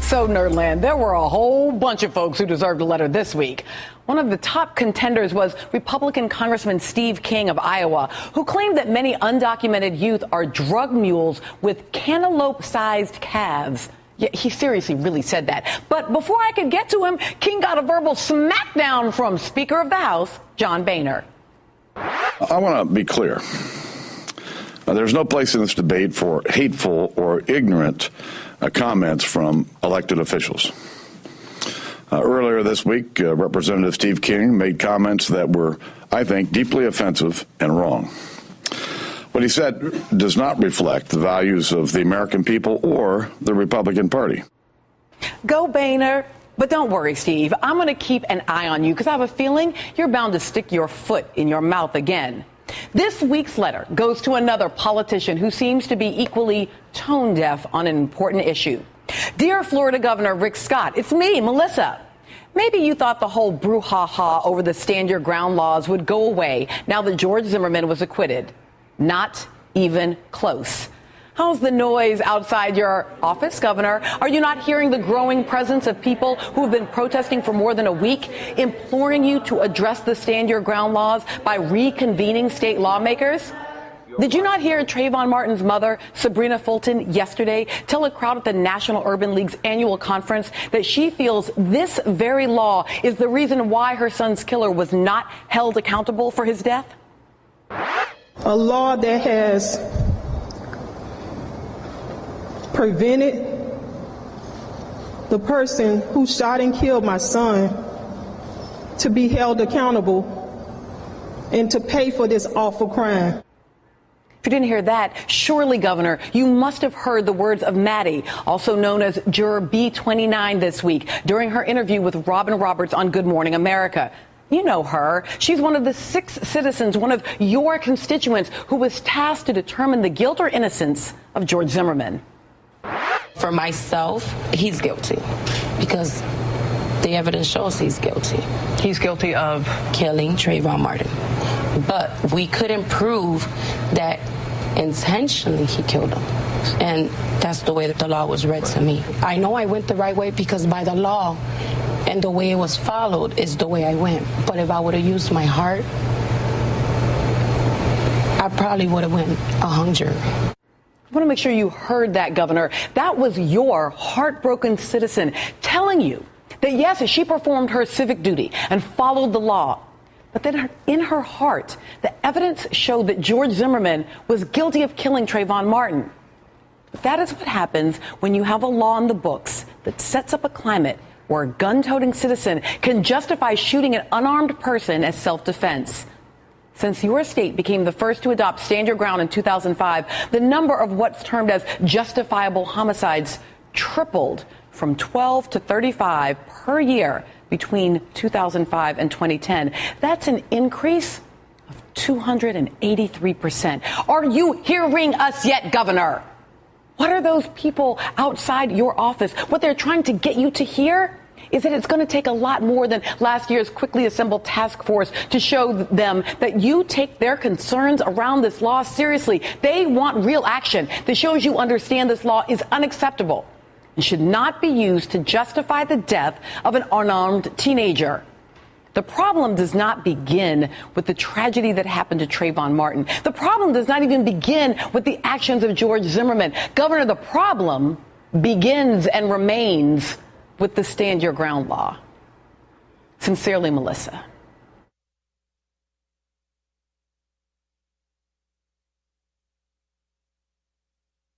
So, Nerdland, there were a whole bunch of folks who deserved a letter this week. One of the top contenders was Republican Congressman Steve King of Iowa, who claimed that many undocumented youth are drug mules with cantaloupe-sized calves. Yeah, he seriously really said that. But before I could get to him, King got a verbal smackdown from Speaker of the House, John Boehner. I want to be clear. There's no place in this debate for hateful or ignorant comments from elected officials. Earlier this week, Representative Steve King made comments that were, I think, deeply offensive and wrong. What he said does not reflect the values of the American people or the Republican Party. Go, Boehner. But don't worry, Steve. I'm going to keep an eye on you because I have a feeling you're bound to stick your foot in your mouth again. This week's letter goes to another politician who seems to be equally tone deaf on an important issue. Dear Florida Governor Rick Scott, it's me, Melissa. Maybe you thought the whole brouhaha over the stand your ground laws would go away now that George Zimmerman was acquitted. Not even close. How's the noise outside your office, Governor? Are you not hearing the growing presence of people who have been protesting for more than a week, imploring you to address the stand your ground laws by reconvening state lawmakers? Did you not hear Trayvon Martin's mother, Sabrina Fulton, yesterday tell a crowd at the National Urban League's annual conference that she feels this very law is the reason why her son's killer was not held accountable for his death? A law that has prevented the person who shot and killed my son to be held accountable and to pay for this awful crime. If you didn't hear that, surely, Governor, you must have heard the words of Maddie, also known as Juror B29 this week, during her interview with Robin Roberts on Good Morning America. You know her. She's one of the 6 citizens, one of your constituents, who was tasked to determine the guilt or innocence of George Zimmerman. For myself, he's guilty because the evidence shows he's guilty. He's guilty of killing Trayvon Martin. But we couldn't prove that intentionally he killed him. And that's the way that the law was read to me. I know I went the right way because by the law and the way it was followed is the way I went. But if I would have used my heart, I probably would have went a hung jury. I want to make sure you heard that, Governor. That was your heartbroken citizen telling you that, yes, she performed her civic duty and followed the law. But then in her heart, the evidence showed that George Zimmerman was guilty of killing Trayvon Martin. But that is what happens when you have a law in the books that sets up a climate where a gun-toting citizen can justify shooting an unarmed person as self-defense. Since your state became the first to adopt Stand Your Ground in 2005, the number of what's termed as justifiable homicides tripled from 12 to 35 per year between 2005 and 2010. That's an increase of 283%. Are you hearing us yet, Governor? What are those people outside your office? What they're trying to get you to hear is that it's going to take a lot more than last year's quickly assembled task force to show them that you take their concerns around this law seriously. They want real action that shows you understand this law is unacceptable and should not be used to justify the death of an unarmed teenager. The problem does not begin with the tragedy that happened to Trayvon Martin. The problem does not even begin with the actions of George Zimmerman. Governor, the problem begins and remains with the Stand Your Ground law. Sincerely, Melissa.